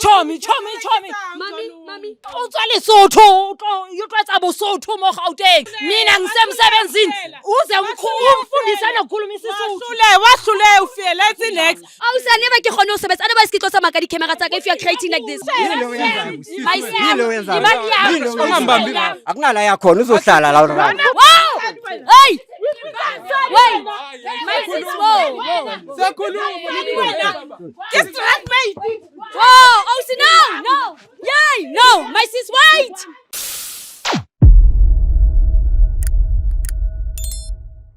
Chomi. Mami. Utswale Sotho, uqatsa boSotho mo Gauteng. Mina ngisemsebenzini. Uze umfundisa nokukhuluma isiSotho. Wahlule ufike let's next. Awusane ba ke khona usebetsa ana ba sikitlo sa maka di camera tsa ka if you are creating like this. Ungambambi akunala yakhona uzohlala la right. Wow! Hey! Wait! My sis, whoa! Just let me. Whoa! Oh, so no! Yay! No! My sis, wait!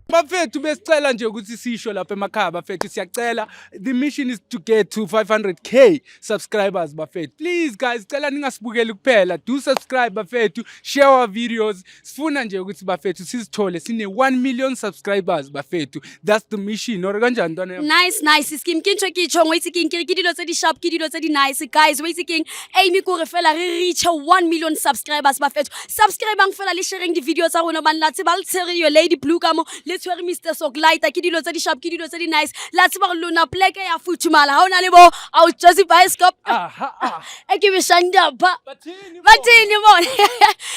Bafethu besicela nje ukuthi sisho lapha emakhaya bafethu siyacela the mission is to get to 500k subscribers bafethu. Please guys cela ningasibukeli kuphela, do subscribe bafethu, share our videos. Sifuna nje ukuthi bafethu sizithole sine 1 million subscribers bafethu. That's the mission. Or kanjani ntwana? Nice. Skim kincho wait king ke dilo tse di sharp, ke dilo tse di nice. Guys, wait king aim ko re fela re reach 1 million subscribers bafethu. Subscribang fela le sharing di videos tsa rona ban latse ba le tshwere yo Lady Blue ka mo. Let's wear Mr. Soglighter, ke dilo tse di sharp, ke dilo tse di nice. Let's ba lona pleke ya futhumala. Ha ona le bo au Josie Bioscope. Ke be shanda ba. Bathini mo.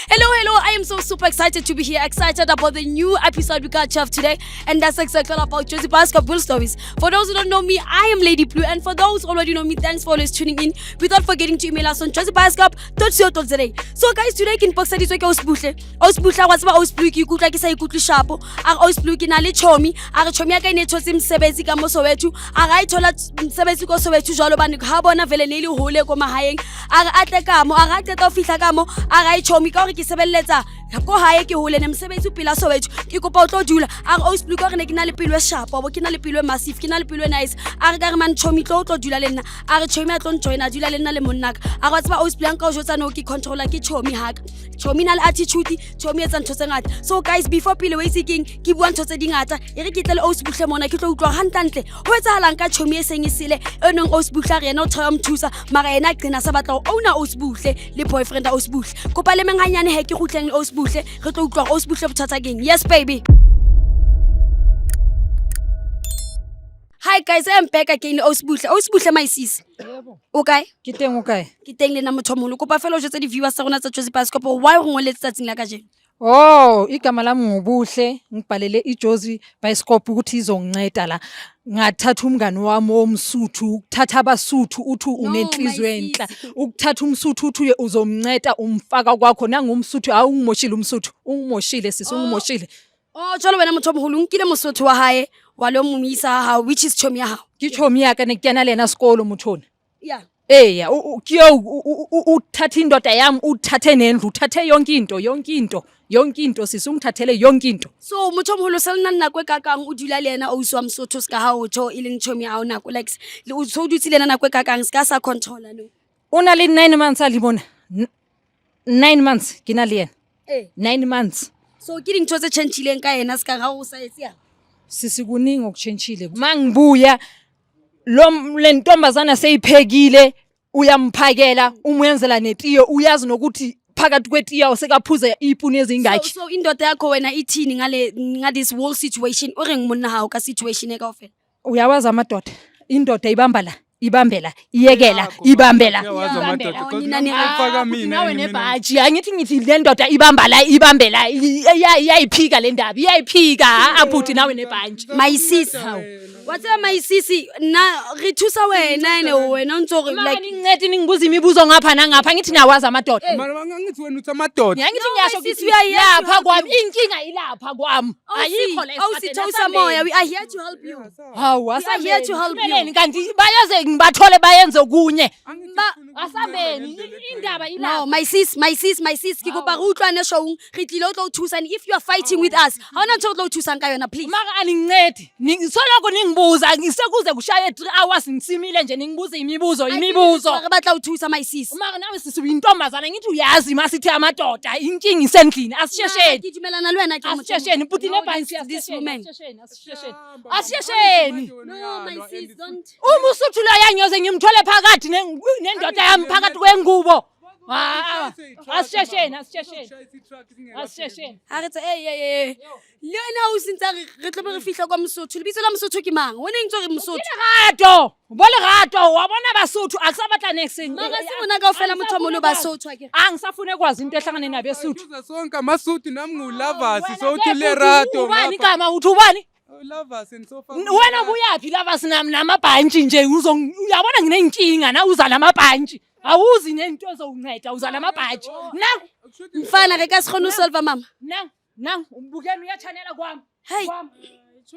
Hello. I am so super excited to be here. Excited about the new episode we got Chef today, and that's exactly about Josie Bioscope Will Stories. For those who don't know me, I am Lady Blue, and for those who already know me, thanks for always tuning in. Without forgetting to email us on josiebioscope.co.za. So guys, today can box this week Ausbuhle what's ba Ausblue ke ikutla ke sa ikutli shapo. Ausblue ke na le chomi chomi ya ka ine thotse msebetsi ka mo Soweto a ithola msebetsi ko Soweto jalo bane ha bona vele ne ile hole ko mahaeng atle ka mo qeta o fihla ka mo chomi ka hore ke sebeletsa ko hae ke hole ne msebetsi pila Soweto ke kopa o tlo dula Ausblue ka re ne ke na le pelo e sharp bo ke na le pelo e massive ke na le pelo e nice ka re man chomi tlo dula le nna chomi a tlo joina dula le nna le monna ka ga tsaba Ausblue ka o jotsa no ke controller ke chomi haka chomi na le attitude chomi etsa ntho tse ngata. So guys, before pile we seeking ke bua ntho tse dingata e re ke tle le Ausbuhle mona ke tlo utlwa hantantle ho etsahalang ka chomi e seng isile enong Ausbuhle re ena o tshaya mthusa mara ena qina sa batla o owner Ausbuhle le boyfriend Ausbuhle kopa le menganyane he ke gutleng le Ausbuhle re tlo utlwa Ausbuhle bothata keng. Yes baby. Hi guys, I am back again Ausbuhle my sis. Okay? Ke teng o kae? Ke teng le na mothomolo kopa fela o jotse di viewers tsa rona tsa Josie Bioscope why go ngoletse tsatsing la ka jeno. Igama lami ngubuhle ngibhalele iJosie Bioscope ukuthi izonginceda la. Ngathatha umngani wami omsuthu, ukuthatha abasuthu uthi unenhliziyo enhle. Ukuthatha umsuthu uthi uzomnceda umfaka kwakho nangumsuthu awungimoshile umsuthu. Ungimoshile sisi ungimoshile. Jalo wena motho omholo nkile mosotho wa hae wa lo mumisa ha which is chomi ya ha. Ke chomi ya ka ne ke yana lena sekolo mothona. Yeah. Kiyo uthatha indoda yami uthathe nendlu uthathe yonke into sisi ungithathele yonke into. So motho omholo selena nna kwe kakang o dula le yena o uswa msotho ska ha o tho ileng chomi ya ona ko like le o tso dutsi le yena kwe kakang ska sa controller no. Una le 9 months a libona 9 months ke na le yena 9 months. So ke dintho tse changileng ka yena ska ga o sa etsia. Sisi kuningi okuchangile mangibuya le ntombazana seyiphekile uyamphakela umenzela netiyo uyazi nokuthi phakathi kwetiya usekaphuza ipuni ezingaki. So indoda yakho wena ithini ngale this whole situation o reng monna ha o ka situation e kaofela. Uyawazi amadoda indoda ibambela iyekela ibambela nawe nebhaji angithi le ndoda ibambela iyayiphika le ndaba iyayiphika abhuti nawe nebhaji. My sis what's my sisi na re thusa wena ene wena ntso like ngincede ningibuza imibuzo ngapha nangapha ngithi ngiyawazi amadoda Ngithi wena uthi amadoda. Ngithi ngiyasho ukuthi lapha kwami inkinga ilapha kwami ayikho la sithosa moya we are here to help you. Hawu are here to help you. Kanti bayaze ngibathole bayenze kunye asambeni indaba ilapha. No my sis ke kopa re utlwane showung re tlile o tlo thusa if you are fighting with us ha ona ntho o tlo thusa ka yona please. Mara aningincedi soloko ningibuza ngisekuze kushaye 3 hours ngisimile nje ningibuza imibuzo re batla o thusa my sis. Mara nawe sisi uyintombazana ngithi uyazi masithi amadoda inkinga isendlini asishesheni gijimelana le wena ke motho asishesheni puthi nebhansi this woman asishesheni. No my sis don't Umusuthu lo yanyoze ngimthole phakathi nendoda yami phakathi kwengubo Asishesheni. a re tse le ena o sentse re tlo be re fihla kwa Mosotho lebitso la Mosotho ke mang o ne ntse re Mosotho Lerato, Lerato, wa bona Basotho akusabadla next. mara se bona kaofela motho a molo Basotho akere Angisafune kwazi into ehlangane nabeSuthu. sonke amasuthu nami nguLavasi so uthi Lerato. Ubani igama uthi ubani? Lovers and so far. Wena buyaphi Lovers namabhantshi nje uyabona nginenkinga na uza namabhantshi. Awuzi nento ezokunceda uza namabhantshi. mfana re ka se kgone ho solva mama Nang ubukeni uyachanela kwami. hey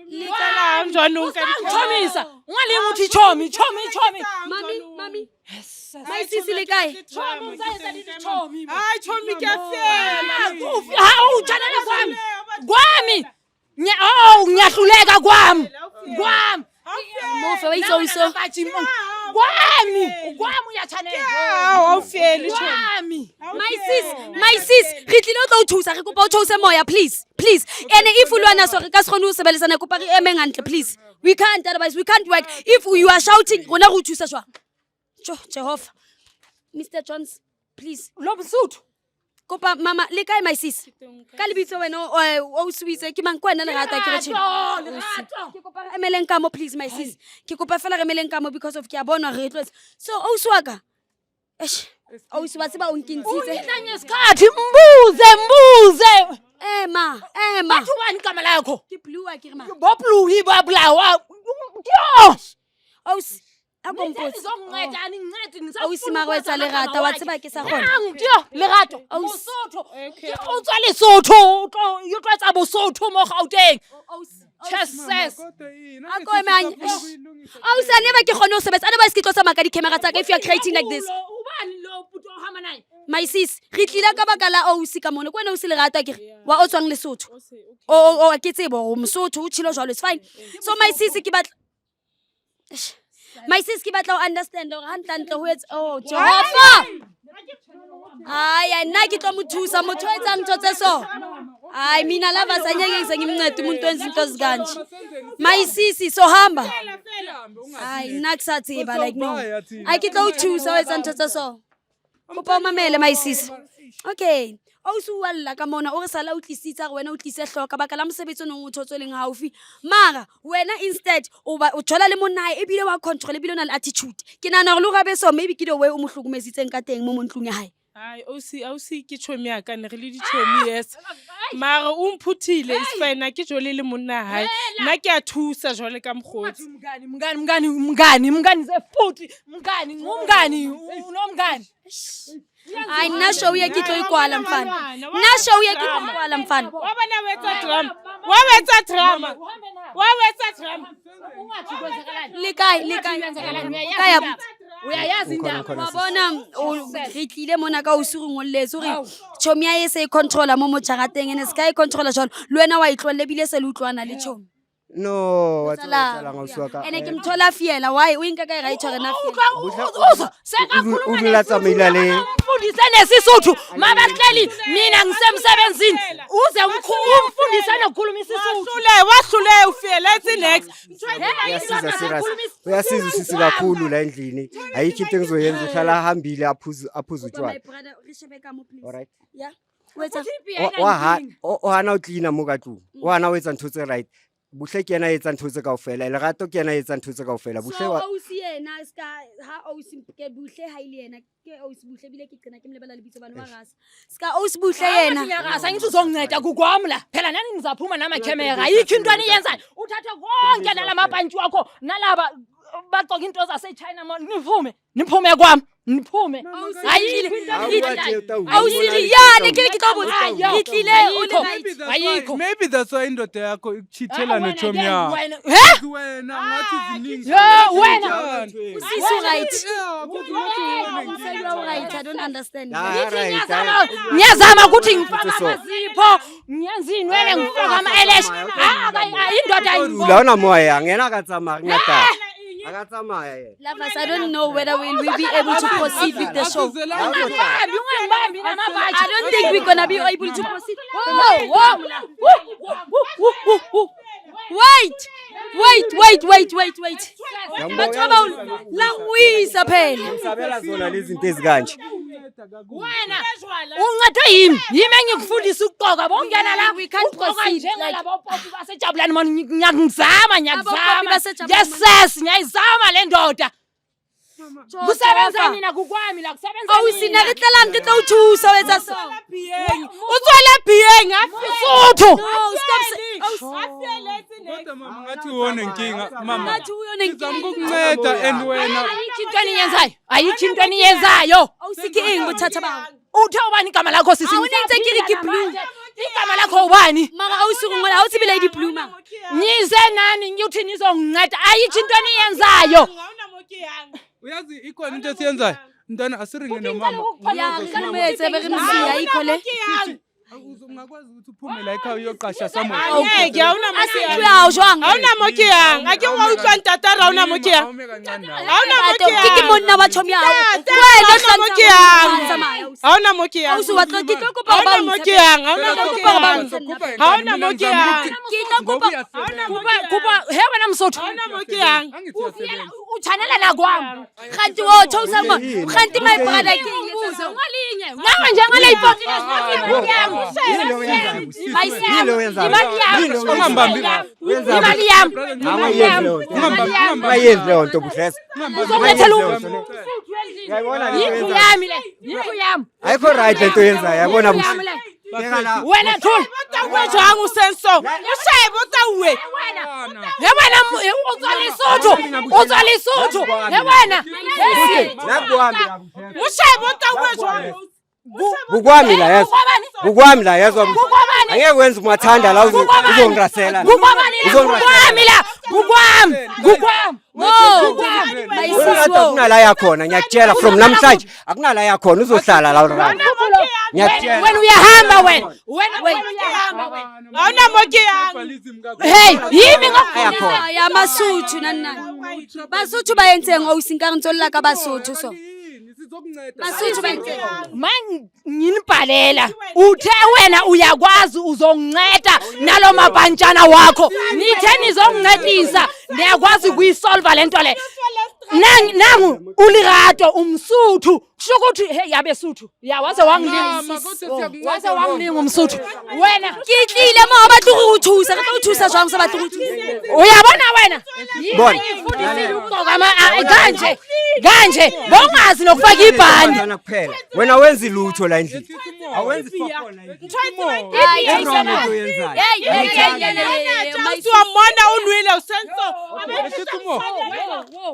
Licala njani Chomisa, ungalingi uthi chomi. mami Mayisisi le kae Chomi uzayenza lithi chomi. Hayi chomi kuyafela. Uchanela kwami. Ngiyahluleka kwami. mofe wa itsoiso Kwami uyachanela. Awufeli chomi. Kwami. my sis re tlile o tlo o thusa re kopa o those moya please ene if ulwana so re ka se kgone ho sebeletsana kopa re eme ngantle please we can't otherwise we can't work if you are shouting rona go thusa jwang Jehovah Mr Jones please Lo Msuthu. kopa mama le kae my sis ka lebitso wena o suitse ke mang kwena Lerato a ke re tjena Lerato. ke kopa re emeleng ka mo please my sis ke kopa fela re emeleng ka mo because of ke a bona re tlotse so o swaka o se ba tseba o nkintsitse Unitanye isikhathi mbuze. ema Bathu bani igama lakho? ke blue a ke re ma Bobluhi bablawa. Yo! Ausi akompotse Ngizonginceda angincedi Ausi Marwetsa Lerato wa tseba ke sa kgona Yo, Lerato. Bosotho. O tswa Lesotho, yo tlwatsa Bosotho mo Gauteng. Chesses. ako emanye Ausi a neba ke kgone ho sebetsa a neba se ke tlo tsamaya ka di-camera tsa ka if you are creating like this Ubani lo puto hama naye? my sis re tlile ka baka la Ausi ka mona kwena Ausi Lerato a kere wa o tswang Lesotho o ke tsebo o Mosotho o tshilo jwalo it's fine so my sis ke batla o understand hore hantlantle ho etsa Jehova nna ke tlo mo thusa motho o etsang ntho tse so mina Lovers anyengise ngimncede umuntu wenza into zikanje my sis so hamba nna ke sa tseba like no ke tlo o thusa o etsa ntho tse so kopa o mamele my sis okay Ausi wa lla ka mona o re sala o tlisitsa re wena o tlise hloka baka la mosebetsi o neng o thotso leng haufi mara wena instead o thola le monna hae ebile wa control ebile o na le attitude ke nana re lo gabe so maybe ke the way o mo hlokometsitseng ka teng mo montlong ya hae Hayi ausi ke chomi ya ka ne re le di chomi yes mara o mphuthile is fine ke jole le monna hae nna ke a thusa jole ka mkhotsi Mngani ze futhi ngumngani unomngani. nna show ya ke tlo ikwala mfana nna show ya ke tlo ikwala mfana wa bona wetsa drama Ungathi kwenzakalani? le kae ka ya Uyayazi indaba. wa bona re tlile mona ka Ausi re ngolletse hore chomi ya se e controller mo mojarateng ene se ka e controller jalo le wena wa itlwalle bile se le utlwana le chomi No, what's wrong? ene ke mthola fiela why o inka ka e right hore na Uza sekakhuluma Udulatsa milale. Mfundise nesisuthu mabahleli mina ngisemsebenzini uze umfundise nokukhuluma isisuthu. wahlule ufile let's next Uyasiza serious. Uyasiza usisi kakhulu la endlini. Ayikho into engizoyenza uhlala ahambile aphuza utshwala. Alright. yeah wetsa Hana o cleana mo ka tlung. O hana o etsa ntho tse right. Buhle ke yena etsa ntho tse kaofela. Lerato ke yena etsa ntho tse kaofela. Buhle wa Ausi yena ska ha Ausi ke buhle ha ile yena ke Ausi buhle bile ke qena ke mlebala lebitso bana ba rasa ska Ausi buhle yena Ngiyakasa ngithi uzonginceda kukwami la. Phela nani ngizaphuma nama camera. Ayikho into aniyenzayo. Uthatha konke nalamabhantshi wakho nalaba bagcoka into zase China niphume kwami. Niphume. Ausi yani ke tlo botsa itlile o le Ayikho. Maybe that's why indoda yakho ikuchithela nochomi yakho. Wena ngathi ziningi. Wena. Usisi right right I don't understand Ngiyazama ukuthi ngifaka amazipho ngiyenza inwele ngifaka ama-eyelash indoda la ona moya ngena ka tsamaya ngata. Akatsamaya yena. Lovers I don't know whether we will be able to proceed with the show I don't think we're gonna be able to proceed wait Batho ba la uisa phela Sabela zona lezi zinto ezikanje. Wena uncedwe yimi engikufundisa ukuqoka bongena la We can't ugqoka proceed, njengalabo popi basejabulani mani ngiyazama Abopopi basejabulani. yes ngiyayizama le ndoda kusebenza nina kukwami la kusebenza Awusina re tlelang ke tlo o thusa o etsa so. O tswela bieng Sotho No, stop. Kodwa mama ngathi uwone inkinga mama. Ngathi uyona inkinga. Ngizama ukukunceda and wena ayikho into eniyenzayo ayikho into eniyenzayo Awusikeng bothatha ba. uthe ubani igama lakho sisi Awunenze ke re ke blue. igama lakho ubani Mara awusukungola awuthi Lady Blue ma. nize nani ngiyothi nizonginceda ayikho into eniyenzayo uyazi ikhona into esiyenzayo. Ntwana asiringe nomama. Ya ngikana metse be re msiya ikhole. Ungakwazi ukuthi uphume la ekhaya uyoqasha somewhere. Angeke Asithi uyawo jwang. awuna mokeyang a ke wa utlwa ntatara awuna mokeyang Ke monna wa chomi yawo. awuna mokeyang awuna mokeyang Awusu wa tlo ke tlo kopa ba awuna mokeyang awuna mokeyang Hauna mokeyang. Ke tlo kopa kuba he wena msotho awuna mokeyang uthanela la kwami khanti wo chosa mo. Khanti my brother ke uze ungalinye nawe nje ngale ipoti lesifiki imali yami Mayenzi leyo nto buhleza. yindlu yami le yindlu yami Ayikho right le nto yenzayo yabona buhle. wena thula wejwang usenso ushaye botawe he wena uzwa Lesotho he wena ushaye botawe jwang Bukwami la yezo. Bukwami la yezo. Angeke wenze umathanda la uzongirasela. kukwami la kukwami bayisisi Akunala yakhona ngiyakutshela from namhlanje akunala yakhona uzohlala la ura. Ngiyakutshela. wena uyahamba wena awuna mokeyang hey yimi Ayakhona. ya Masotho nani. Basotho ba entseng awusinkang ntsolla ka Basotho so. Basotho ba entseng. nginibhalela uthe wena uyakwazi uzonginceda nalo mabhantshana wakho nithe nizongincedisa niyakwazi kuyisolva lento le nangu ulirato umsuthu kusho ukuthi hey yabe suthu ya waze wangilinga umsuthu wena Ke tlile mo ba tlo go thusa ka tlo thusa jwang se ba tlo go thusa. uyabona wena Bona. ngifundisile ukuqoka kanje bongazi nokufaka ibhandi Bantwana kuphela. Wena wenzi lutho la endlini. Awenzi fako la endlini. uwamona unwile usenso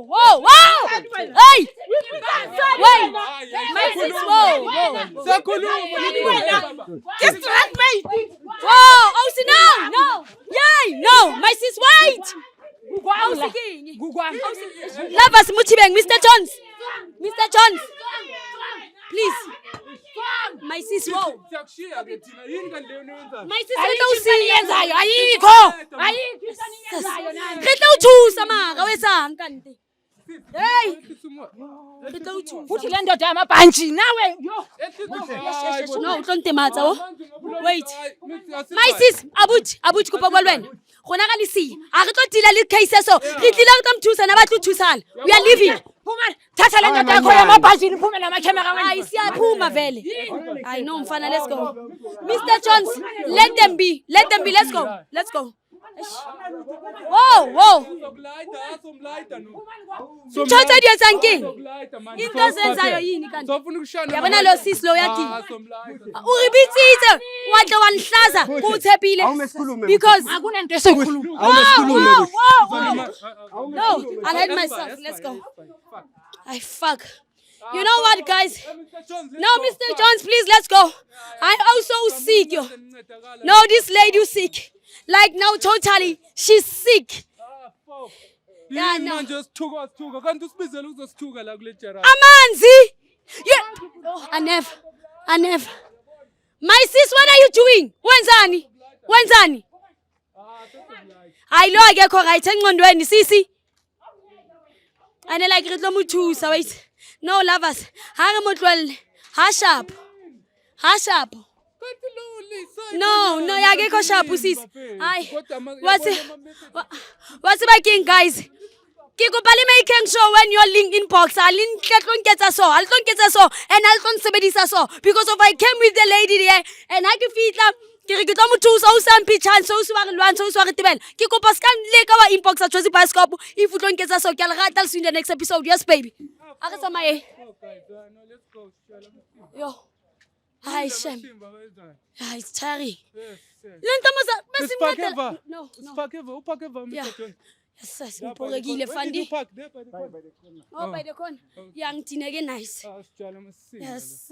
Whoa. Hey. Wait. My sis Whoa. Oh, see no. Yay, no. My sis wait. Lovers Mutibeng, Mr. Jones. Please. My sis whoa. My sis yenzayo ayikho Re tla o thusa mara wetsang kante. Hey. Re tla o thusa. futhi le ndoda yamabhantshi nawe No, don't tematsa wo. Wait. My sis, abuti kopa bua le wena. Gona ga lesi. A re tlo dila le case so. Re tlile re tlo mthusa na ba tlo thusana. We are leaving. thatha le ndoda yakho yamabhantshi niphume namakhamera Ay siyaphuma vele. I know mfana, let's go. Mr. Jones, let them be. Let's go. Whoa. Mtshotsa di etsang keng? Into zenzayo yini kanti? Yabona lo sis lo yathi. O re bitsitse wa tla wa nhlaza go tshepile because akunento esikhuluma no, I'll hide myself. Let's go. I fuck. You know what, guys? No, Mr. Jones, please, let's go. I also sick. No, this lady is sick. Like now, totally, she's sick. Yeah, no. Amanzi! Yeah. I never. My sis, what are you doing? Wenzani? I know I get correct. Engqondweni sisi. Ane like re tlo mo thusa wait. No lovers. Ha re mo tlwelle. Ha sharp. No, akekho sharp sis. Ay. What's baking guys? Ke kopa le making sure when your link inbox a le tlo nketsa so and a tlo nsebedisa so because of I came with the lady there and I ke fitla ke re ke tlo mo thusa o sa mphe chance o se wa re lwantsha o se wa re tebela ke kopa ska le ka wa inbox a Jozi Bioscope if o tlo nketsa so ke a le rata le see you in the next episode. Yes baby, a re tsamaye Let's go. yo. Hi Shem. Hi Terry. Yes. Lenta maza bese Spakeva. no. Upakeva. Yeah. Yes, yes, mporekile fandi. Park there by the corner. Oh, by the corner. Yang tineke nice. Sitshale masisi. Yes.